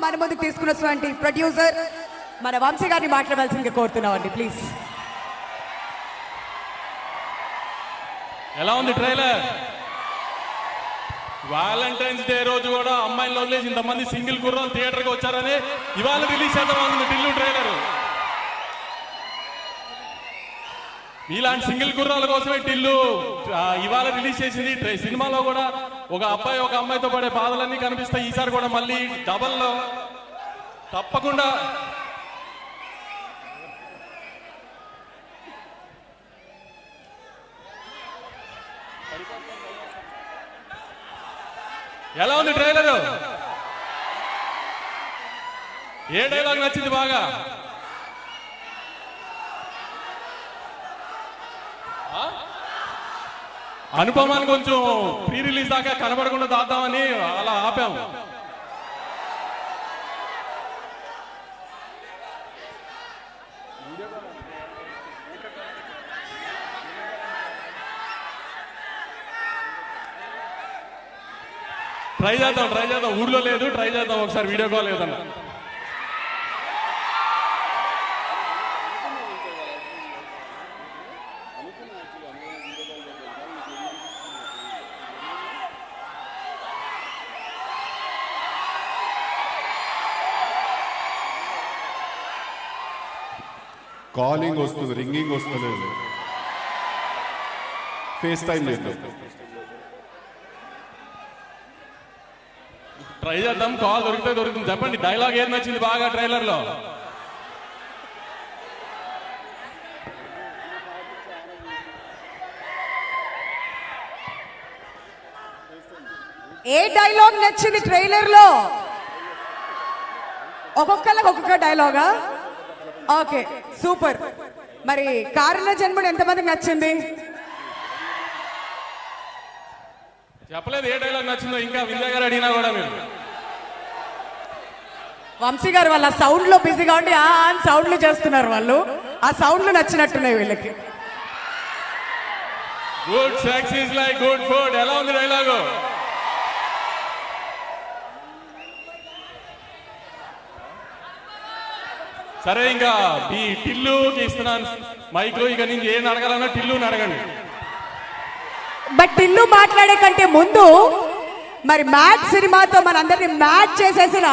మన ముందుకు తీసుకున్నటువంటి ప్రొడ్యూసర్ మన వంశీ గారిని మాట్లాడవలసిందిగా కోరుతున్నామండి ప్లీజ్. ఎలా ఉంది ట్రైలర్? వాలంటైన్స్ డే రోజు కూడా అమ్మాయిలు వదిలేసి ఇంతమంది సింగిల్ కుర్రాలు థియేటర్కి వచ్చారని ఇవాళ రిలీజ్ చేద్దామనుంది టిల్లు ట్రైలర్. ఇలాంటి సింగిల్ కుర్రాల కోసమే టిల్లు ఇవాళ రిలీజ్ చేసింది. సినిమాలో కూడా ఒక అబ్బాయి ఒక అమ్మాయితో పడే బాధలన్నీ కనిపిస్తాయి. ఈసారి కూడా మళ్ళీ డబల్లో తప్పకుండా ఎలా ఉంది ట్రైలర్? ఏ డైలాగ్ నచ్చింది బాగా? అనుపమాన్ని కొంచెం ప్రీ రిలీజ్ దాకా కనబడకుండా దాద్దామని అలా ఆపాము. ట్రై చేద్దాం ఊర్లో లేదు, ట్రై చేద్దాం ఒకసారి వీడియో కాల్ లేదన్న. కాలింగ్ వస్తుంది, రింగింగ్ వస్తలేదు, ఫేస్ టైం లేదు. ట్రై చేద్దాం, కాల్ దొరుకుతుంది. చెప్పండి డైలాగ్ ఏది నచ్చింది బాగా ట్రైలర్ లో? ఏ డైలాగ్ నచ్చింది ట్రైలర్ లో? ఒక్కొక్కరికి ఒక్కొక్క డైలాగా? Okay super. మరి కారణ జన్ముడు ఎంతమందికి నచ్చింది? చెప్పలేదు ఏ డైలాగ్ నచ్చిందో. ఇంకా విజయ్ గారు అడిగినా కూడా మీరు వంశీ గారు వాళ్ళ సౌండ్ లో బిజీగా ఉండి ఆ సౌండ్లు చేస్తున్నారు వాళ్ళు. ఆ సౌండ్లు నచ్చినట్టున్నాయి వీళ్ళకి. Good sex is like good food. ఎలా ఉంది డైలాగు? సరే ఇంకా ఈ టిల్లుకి ఇస్తున్నాను మైక్లో. ఇక నుంచి ఏం అడగాలన్నా టిల్లుని అడగండి. బట్ టిల్లు మాట్లాడే కంటే ముందు మరి మ్యాట్ సినిమాతో మనందరినీ మ్యాట్ చేసేసిన